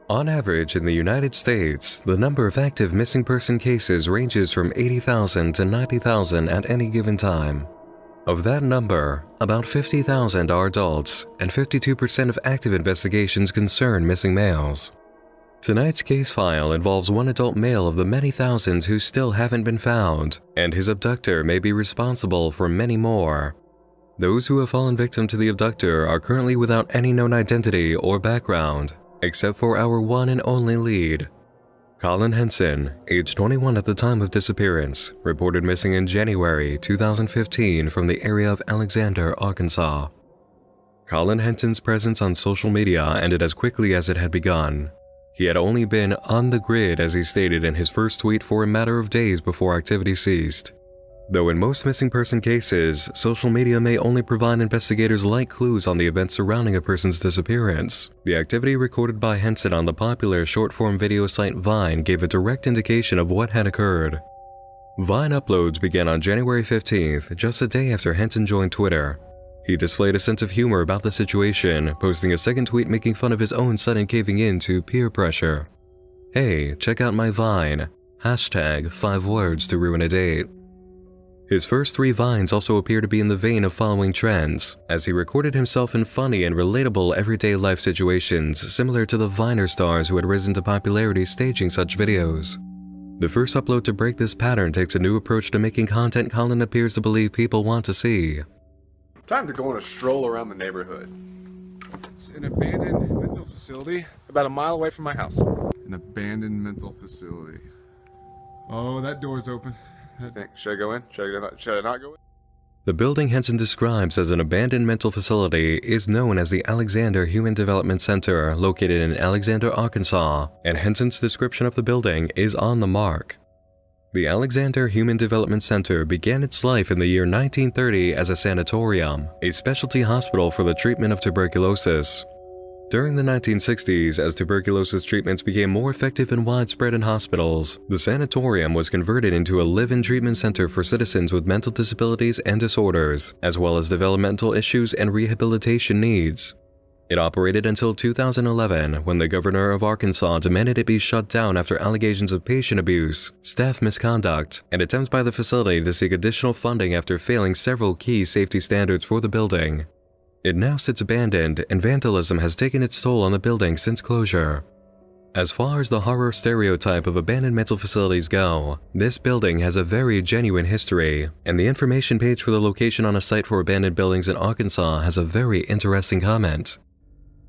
On average, in the United States, the number of active missing person cases ranges from 80,000 to 90,000 at any given time. Of that number, about 50,000 are adults, and 52% of active investigations concern missing males. Tonight's case file involves one adult male of the many thousands who still haven't been found, and his abductor may be responsible for many more. Those who have fallen victim to the abductor are currently without any known identity or background, except for our one and only lead. Collin Henson, age 21 at the time of disappearance, reported missing in January 2015 from the area of Alexander, Arkansas. Collin Henson's presence on social media ended as quickly as it had begun. He had only been on the grid, as he stated in his first tweet, for a matter of days before activity ceased. Though in most missing person cases, social media may only provide investigators light clues on the events surrounding a person's disappearance, the activity recorded by Henson on the popular short-form video site Vine gave a direct indication of what had occurred. Vine uploads began on January 15th, just a day after Henson joined Twitter. He displayed a sense of humor about the situation, posting a second tweet making fun of his own sudden caving in to peer pressure. "Hey, check out my Vine. Hashtag 5 words to ruin a date." His first 3 Vines also appear to be in the vein of following trends, as he recorded himself in funny and relatable everyday life situations similar to the Viner stars who had risen to popularity staging such videos. The first upload to break this pattern takes a new approach to making content Collin appears to believe people want to see. Time to go on a stroll around the neighborhood. It's an abandoned mental facility. About a mile away from my house. An abandoned mental facility. Oh, that door's open. I think, should I go in? Should I not go in? The building Henson describes as an abandoned mental facility is known as the Alexander Human Development Center, located in Alexander, Arkansas, and Henson's description of the building is on the mark. The Alexander Human Development Center began its life in the year 1930 as a sanatorium, a specialty hospital for the treatment of tuberculosis. During the 1960s, as tuberculosis treatments became more effective and widespread in hospitals, the sanatorium was converted into a live-in treatment center for citizens with mental disabilities and disorders, as well as developmental issues and rehabilitation needs. It operated until 2011, when the governor of Arkansas demanded it be shut down after allegations of patient abuse, staff misconduct, and attempts by the facility to seek additional funding after failing several key safety standards for the building. It now sits abandoned, and vandalism has taken its toll on the building since closure. As far as the horror stereotype of abandoned mental facilities go, this building has a very genuine history, and the information page for the location on a site for abandoned buildings in Arkansas has a very interesting comment.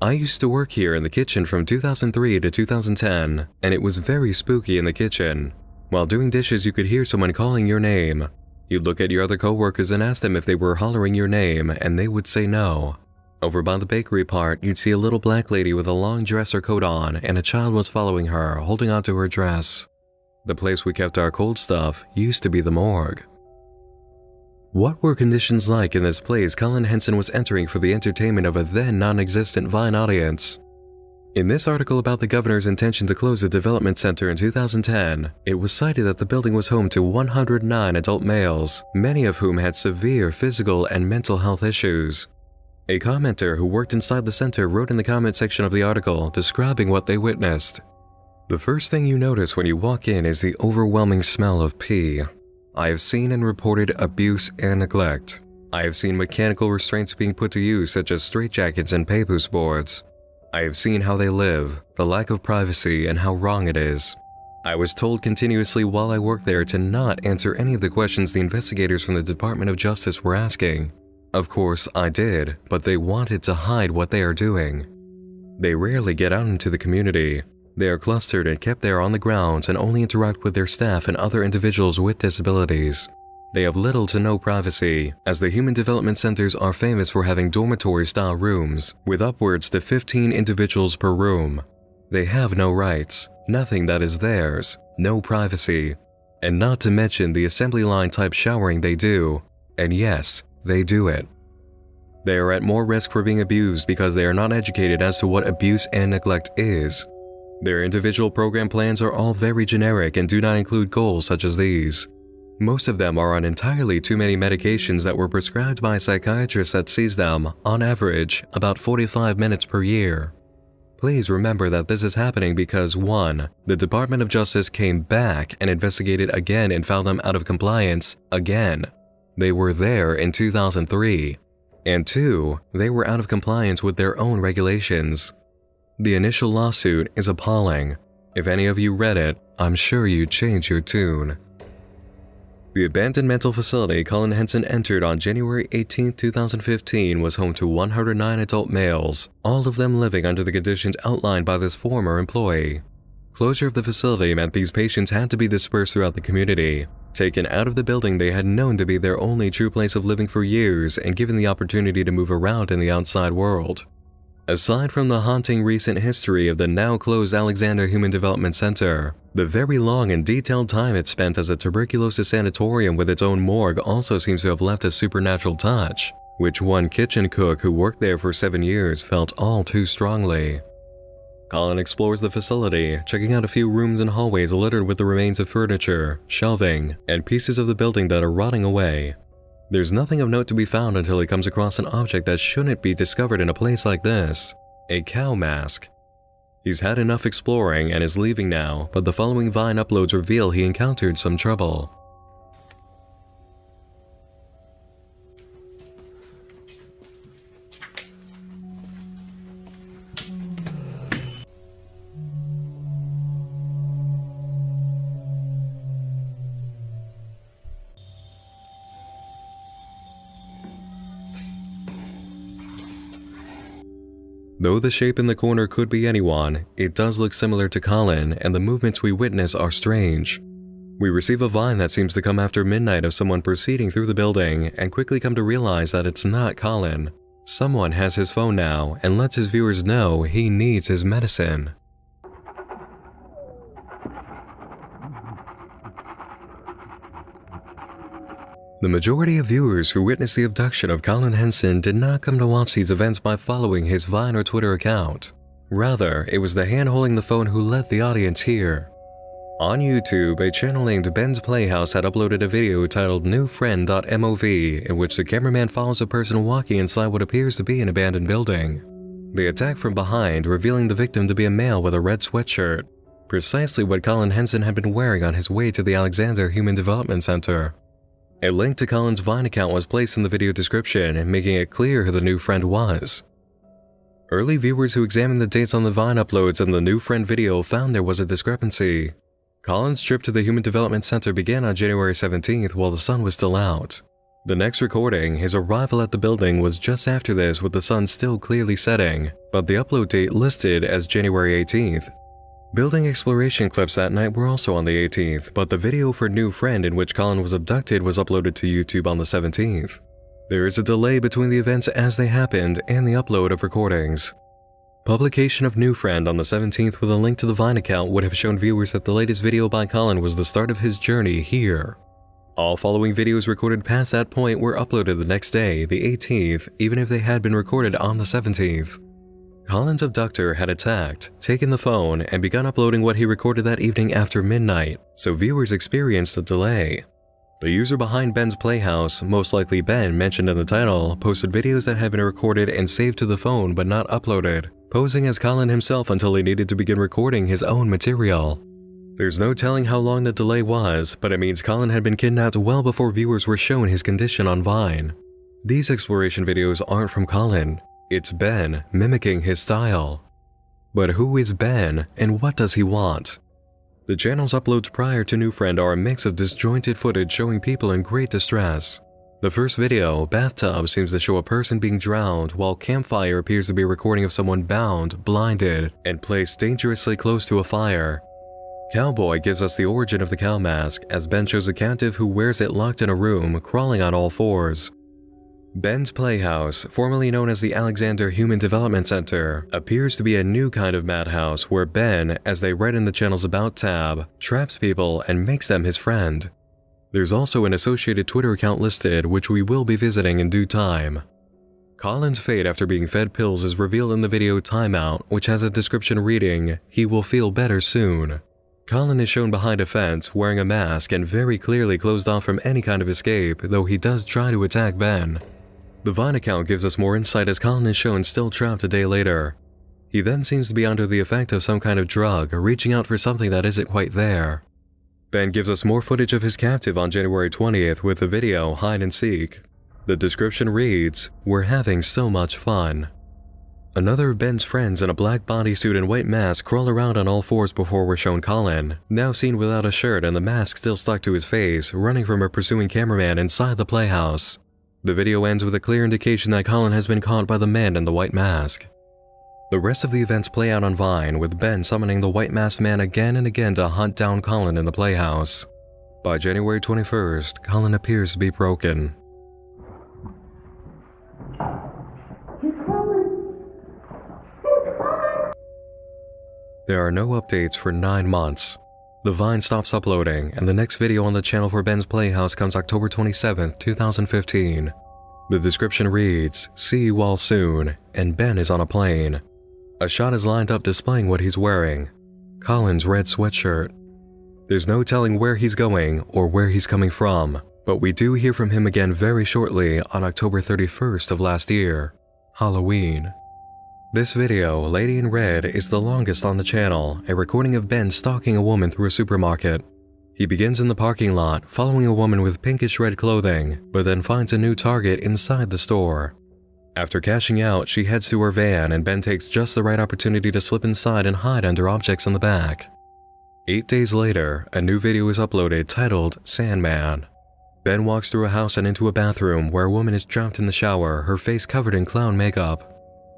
"I used to work here in the kitchen from 2003 to 2010, and it was very spooky in the kitchen. While doing dishes, you could hear someone calling your name. You'd look at your other coworkers and ask them if they were hollering your name, and they would say no. Over by the bakery part, you'd see a little black lady with a long dress or coat on, and a child was following her, holding onto her dress. The place we kept our cold stuff used to be the morgue." What were conditions like in this place Collin Henson was entering for the entertainment of a then non-existent Vine audience? In this article about the governor's intention to close the development center in 2010, it was cited that the building was home to 109 adult males, many of whom had severe physical and mental health issues. A commenter who worked inside the center wrote in the comment section of the article describing what they witnessed. "The first thing you notice when you walk in is the overwhelming smell of pee. I have seen and reported abuse and neglect. I have seen mechanical restraints being put to use, such as straitjackets and papoose boards. I have seen how they live, the lack of privacy, and how wrong it is. I was told continuously while I worked there to not answer any of the questions the investigators from the Department of Justice were asking. Of course, I did, but they wanted to hide what they are doing. They rarely get out into the community. They are clustered and kept there on the grounds and only interact with their staff and other individuals with disabilities. They have little to no privacy, as the human development centers are famous for having dormitory-style rooms, with upwards to 15 individuals per room. They have no rights, nothing that is theirs, no privacy, and not to mention the assembly line type showering they do, and yes, they do it. They are at more risk for being abused because they are not educated as to what abuse and neglect is. Their individual program plans are all very generic and do not include goals such as these. Most of them are on entirely too many medications that were prescribed by a psychiatrist that sees them, on average, about 45 minutes per year. Please remember that this is happening because 1. The Department of Justice came back and investigated again and found them out of compliance again. They were there in 2003. And 2. They were out of compliance with their own regulations. The initial lawsuit is appalling. If any of you read it, I'm sure you'd change your tune. The abandoned mental facility Collin Henson entered on January 18, 2015 was home to 109 adult males, all of them living under the conditions outlined by this former employee. Closure of the facility meant these patients had to be dispersed throughout the community, taken out of the building they had known to be their only true place of living for years, and given the opportunity to move around in the outside world. Aside from the haunting recent history of the now closed Alexander Human Development Center, the very long and detailed time it spent as a tuberculosis sanatorium with its own morgue also seems to have left a supernatural touch, which one kitchen cook who worked there for 7 years felt all too strongly. Collin explores the facility, checking out a few rooms and hallways littered with the remains of furniture, shelving, and pieces of the building that are rotting away. There's nothing of note to be found until he comes across an object that shouldn't be discovered in a place like this: a cow mask. He's had enough exploring and is leaving now, but the following Vine uploads reveal he encountered some trouble. Though the shape in the corner could be anyone, it does look similar to Collin, and the movements we witness are strange. We receive a Vine that seems to come after midnight of someone proceeding through the building, and quickly come to realize that it's not Collin. Someone has his phone now, and lets his viewers know he needs his medicine. The majority of viewers who witnessed the abduction of Collin Henson did not come to watch these events by following his Vine or Twitter account. Rather, it was the hand holding the phone who led the audience here. On YouTube, a channel named Ben's Playhouse had uploaded a video titled newfriend.mov in which the cameraman follows a person walking inside what appears to be an abandoned building. They attack from behind, revealing the victim to be a male with a red sweatshirt, precisely what Collin Henson had been wearing on his way to the Alexander Human Development Center. A link to Collin's Vine account was placed in the video description, making it clear who the new friend was. Early viewers who examined the dates on the Vine uploads and the new friend video found there was a discrepancy. Collin's trip to the Human Development Center began on January 17th while the sun was still out. The next recording, his arrival at the building, was just after this with the sun still clearly setting, but the upload date listed as January 18th. Building exploration clips that night were also on the 18th, but the video for New Friend in which Collin was abducted was uploaded to YouTube on the 17th. There is a delay between the events as they happened and the upload of recordings. Publication of New Friend on the 17th with a link to the Vine account would have shown viewers that the latest video by Collin was the start of his journey here. All following videos recorded past that point were uploaded the next day, the 18th, even if they had been recorded on the 17th. Collin's abductor had attacked, taken the phone, and begun uploading what he recorded that evening after midnight, so viewers experienced a delay. The user behind Ben's Playhouse, most likely Ben mentioned in the title, posted videos that had been recorded and saved to the phone but not uploaded, posing as Collin himself until he needed to begin recording his own material. There's no telling how long the delay was, but it means Collin had been kidnapped well before viewers were shown his condition on Vine. These exploration videos aren't from Collin. It's Ben, mimicking his style. But who is Ben, and what does he want? The channel's uploads prior to New Friend are a mix of disjointed footage showing people in great distress. The first video, Bathtub, seems to show a person being drowned, while Campfire appears to be a recording of someone bound, blinded, and placed dangerously close to a fire. Cowboy gives us the origin of the cow mask, as Ben shows a captive who wears it locked in a room, crawling on all fours. Ben's Playhouse, formerly known as the Alexander Human Development Center, appears to be a new kind of madhouse where Ben, as they write in the channel's About tab, traps people and makes them his friend. There's also an associated Twitter account listed, which we will be visiting in due time. Collin's fate after being fed pills is revealed in the video Timeout, which has a description reading, "He will feel better soon." Collin is shown behind a fence, wearing a mask and very clearly closed off from any kind of escape, though he does try to attack Ben. The Vine account gives us more insight as Collin is shown still trapped a day later. He then seems to be under the effect of some kind of drug, reaching out for something that isn't quite there. Ben gives us more footage of his captive on January 20th with the video Hide and Seek. The description reads, "We're having so much fun." Another of Ben's friends in a black bodysuit and white mask crawl around on all fours before we're shown Collin, now seen without a shirt and the mask still stuck to his face, running from a pursuing cameraman inside the Playhouse. The video ends with a clear indication that Collin has been caught by the man in the white mask. The rest of the events play out on Vine, with Ben summoning the white masked man again and again to hunt down Collin in the Playhouse. By January 21st, Collin appears to be broken. There are no updates for 9 months. The Vine stops uploading, and the next video on the channel for Ben's Playhouse comes October 27, 2015. The description reads, "See you all soon," and Ben is on a plane. A shot is lined up displaying what he's wearing: Collin's red sweatshirt. There's no telling where he's going or where he's coming from, but we do hear from him again very shortly on October 31st of last year, Halloween. This video, Lady in Red, is the longest on the channel, a recording of Ben stalking a woman through a supermarket. He begins in the parking lot, following a woman with pinkish red clothing, but then finds a new target inside the store. After cashing out, she heads to her van and Ben takes just the right opportunity to slip inside and hide under objects in the back. 8 days later, a new video is uploaded titled Sandman. Ben walks through a house and into a bathroom where a woman is trapped in the shower, her face covered in clown makeup.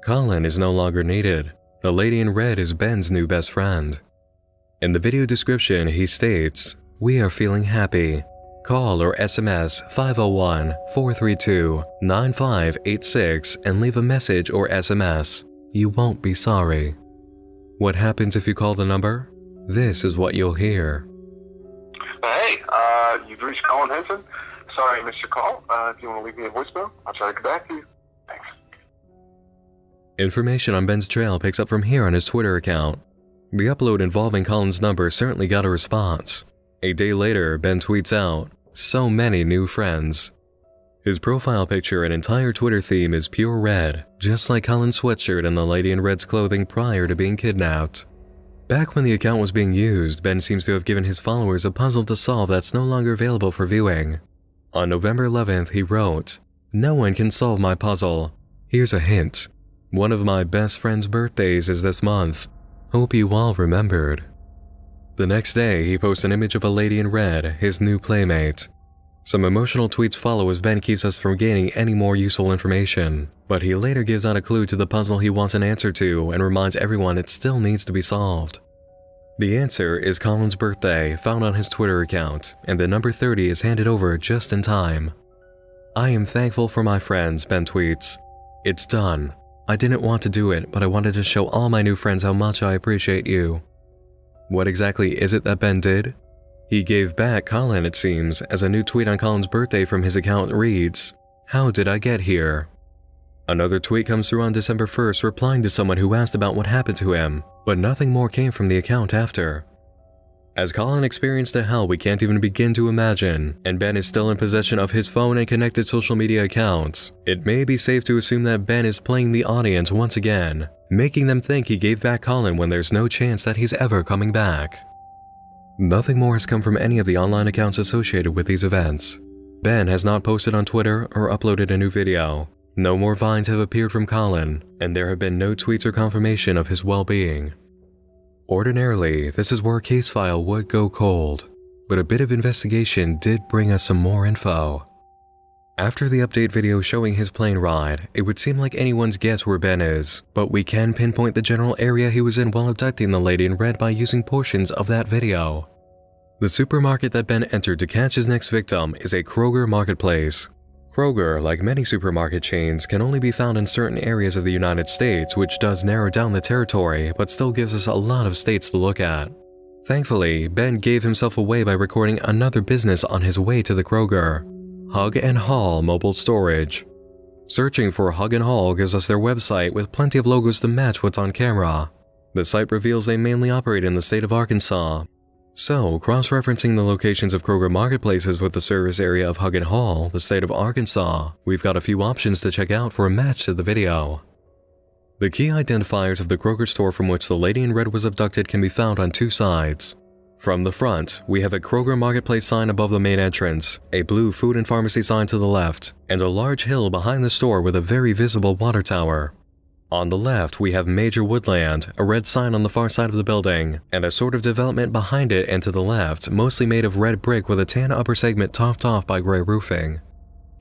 Collin is no longer needed. The lady in red is Ben's new best friend. In the video description, he states, "We are feeling happy. Call or SMS 501-432-9586 and leave a message or SMS. You won't be sorry." What happens if you call the number? This is what you'll hear. Hey, you've reached Collin Henson. Sorry I missed your call. If you want to leave me a voicemail, I'll try to get back to you. Thanks. Information on Ben's trail picks up from here on his Twitter account. The upload involving Collin's number certainly got a response. A day later, Ben tweets out, "So many new friends." His profile picture and entire Twitter theme is pure red, just like Collin's sweatshirt and the lady in red's clothing prior to being kidnapped. Back when the account was being used, Ben seems to have given his followers a puzzle to solve that's no longer available for viewing. On November 11th, he wrote, "No one can solve my puzzle. Here's a hint. One of my best friend's birthdays is this month. Hope you all remembered." The next day, he posts an image of a lady in red, his new playmate. Some emotional tweets follow as Ben keeps us from gaining any more useful information, but he later gives out a clue to the puzzle he wants an answer to and reminds everyone it still needs to be solved. The answer is Collin's birthday, found on his Twitter account, and the number 30 is handed over just in time. "I am thankful for my friends," Ben tweets. "It's done. I didn't want to do it, but I wanted to show all my new friends how much I appreciate you." What exactly is it that Ben did? He gave back Collin, it seems, as a new tweet on Collin's birthday from his account reads, "How did I get here?" Another tweet comes through on December 1st replying to someone who asked about what happened to him, but nothing more came from the account after. As Collin experienced a hell we can't even begin to imagine, and Ben is still in possession of his phone and connected social media accounts, it may be safe to assume that Ben is playing the audience once again, making them think he gave back Collin when there's no chance that he's ever coming back. Nothing more has come from any of the online accounts associated with these events. Ben has not posted on Twitter or uploaded a new video. No more vines have appeared from Collin, and there have been no tweets or confirmation of his well-being. Ordinarily, this is where a case file would go cold, but a bit of investigation did bring us some more info. After the update video showing his plane ride, it would seem like anyone's guess where Ben is, but we can pinpoint the general area he was in while abducting the lady in red by using portions of that video. The supermarket that Ben entered to catch his next victim is a Kroger marketplace. Kroger, like many supermarket chains, can only be found in certain areas of the United States, which does narrow down the territory, but still gives us a lot of states to look at. Thankfully, Ben gave himself away by recording another business on his way to the Kroger: Hug and Haul Mobile Storage. Searching for Hug and Haul gives us their website with plenty of logos to match what's on camera. The site reveals they mainly operate in the state of Arkansas. So, cross-referencing the locations of Kroger marketplaces with the service area of Hug and Haul, the state of Arkansas, we've got a few options to check out for a match to the video. The key identifiers of the Kroger store from which the lady in red was abducted can be found on two sides. From the front, we have a Kroger Marketplace sign above the main entrance, a blue food and pharmacy sign to the left, and a large hill behind the store with a very visible water tower. On the left, we have major woodland, a red sign on the far side of the building, and a sort of development behind it and to the left, mostly made of red brick with a tan upper segment topped off by gray roofing.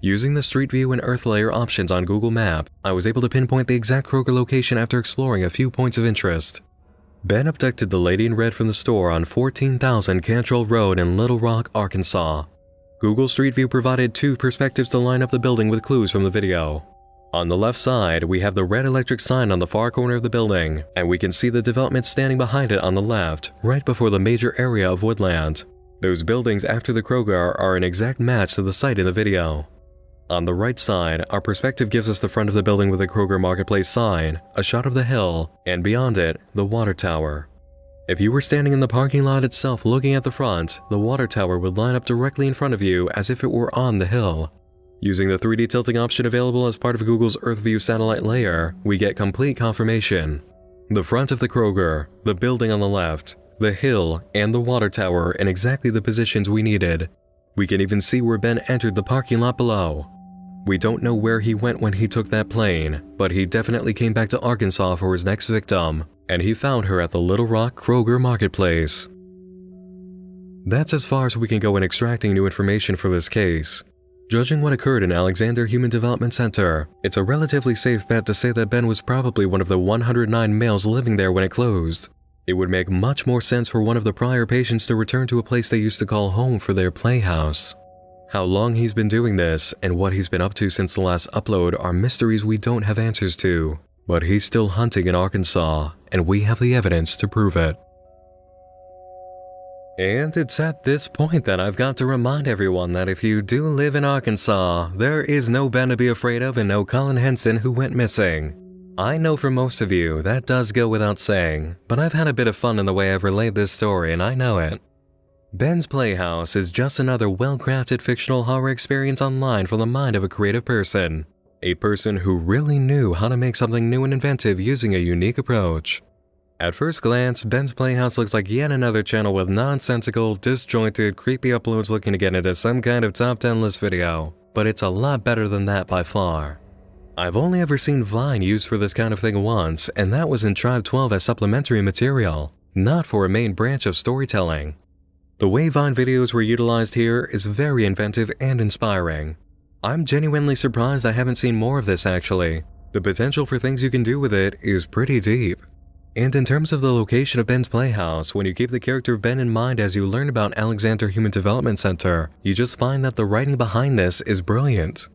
Using the Street View and Earth Layer options on Google Map, I was able to pinpoint the exact Kroger location after exploring a few points of interest. Ben abducted the lady in red from the store on 14,000 Cantrell Road in Little Rock, Arkansas. Google Street View provided two perspectives to line up the building with clues from the video. On the left side, we have the red electric sign on the far corner of the building, and we can see the development standing behind it on the left, right before the major area of woodland. Those buildings after the Kroger are an exact match to the site in the video. On the right side, our perspective gives us the front of the building with the Kroger Marketplace sign, a shot of the hill, and beyond it, the water tower. If you were standing in the parking lot itself looking at the front, the water tower would line up directly in front of you as if it were on the hill. Using the 3D tilting option available as part of Google's Earth View satellite layer, we get complete confirmation. The front of the Kroger, the building on the left, the hill, and the water tower in exactly the positions we needed. We can even see where Ben entered the parking lot below. We don't know where he went when he took that plane, but he definitely came back to Arkansas for his next victim, and he found her at the Little Rock Kroger Marketplace. That's as far as we can go in extracting new information for this case. Judging what occurred in Alexander Human Development Center, it's a relatively safe bet to say that Ben was probably one of the 109 males living there when it closed. It would make much more sense for one of the prior patients to return to a place they used to call home for their Playhouse. How long he's been doing this and what he's been up to since the last upload are mysteries we don't have answers to, but he's still hunting in Arkansas, and we have the evidence to prove it. And it's at this point that I've got to remind everyone that if you do live in Arkansas, there is no Ben to be afraid of and no Collin Henson who went missing. I know for most of you that does go without saying, but I've had a bit of fun in the way I've relayed this story and I know it. Ben's Playhouse is just another well-crafted fictional horror experience online from the mind of a creative person. A person who really knew how to make something new and inventive using a unique approach. At first glance, Ben's Playhouse looks like yet another channel with nonsensical, disjointed, creepy uploads looking to get into some kind of top 10 list video, but it's a lot better than that by far. I've only ever seen Vine used for this kind of thing once, and that was in Tribe 12 as supplementary material, not for a main branch of storytelling. The way Vine videos were utilized here is very inventive and inspiring. I'm genuinely surprised I haven't seen more of this actually. The potential for things you can do with it is pretty deep. And in terms of the location of Ben's Playhouse, when you keep the character of Ben in mind as you learn about Alexander Human Development Center, you just find that the writing behind this is brilliant.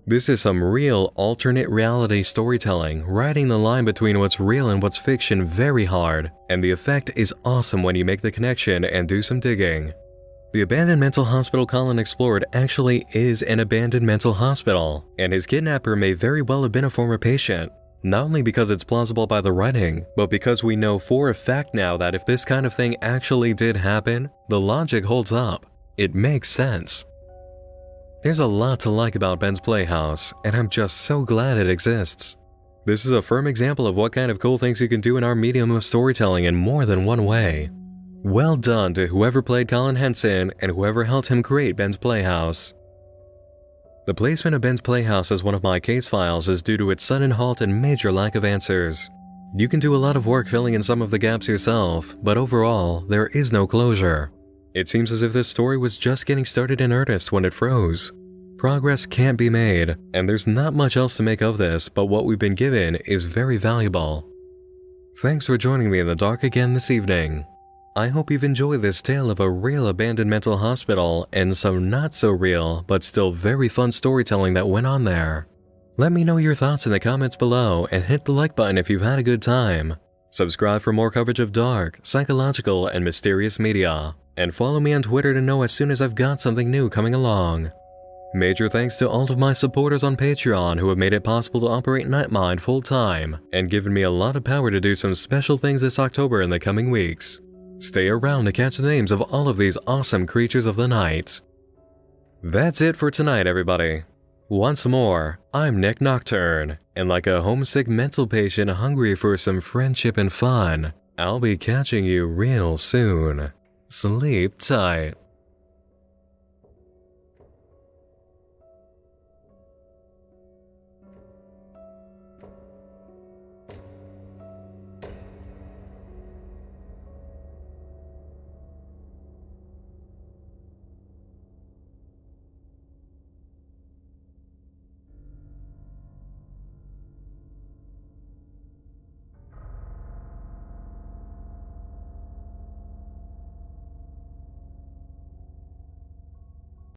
This is some real alternate reality storytelling, writing the line between what's real and what's fiction very hard, and the effect is awesome when you make the connection and do some digging. The abandoned mental hospital Collin explored actually is an abandoned mental hospital, and his kidnapper may very well have been a former patient. Not only because it's plausible by the writing, but because we know for a fact now that if this kind of thing actually did happen, the logic holds up. It makes sense. There's a lot to like about Ben's Playhouse, and I'm just so glad it exists. This is a firm example of what kind of cool things you can do in our medium of storytelling in more than one way. Well done to whoever played Collin Henson and whoever helped him create Ben's Playhouse. The placement of Ben's Playhouse as one of my case files is due to its sudden halt and major lack of answers. You can do a lot of work filling in some of the gaps yourself, but overall, there is no closure. It seems as if this story was just getting started in earnest when it froze. Progress can't be made, and there's not much else to make of this, but what we've been given is very valuable. Thanks for joining me in the dark again this evening. I hope you've enjoyed this tale of a real abandoned mental hospital and some not so real, but still very fun storytelling that went on there. Let me know your thoughts in the comments below and hit the like button if you've had a good time. Subscribe for more coverage of dark, psychological, and mysterious media. And follow me on Twitter to know as soon as I've got something new coming along. Major thanks to all of my supporters on Patreon who have made it possible to operate Nightmind full-time and given me a lot of power to do some special things this October in the coming weeks. Stay around to catch the names of all of these awesome creatures of the night. That's it for tonight, everybody. Once more, I'm Nick Nocturne, And like a homesick mental patient hungry for some friendship and fun, I'll be catching you real soon. Sleep tight.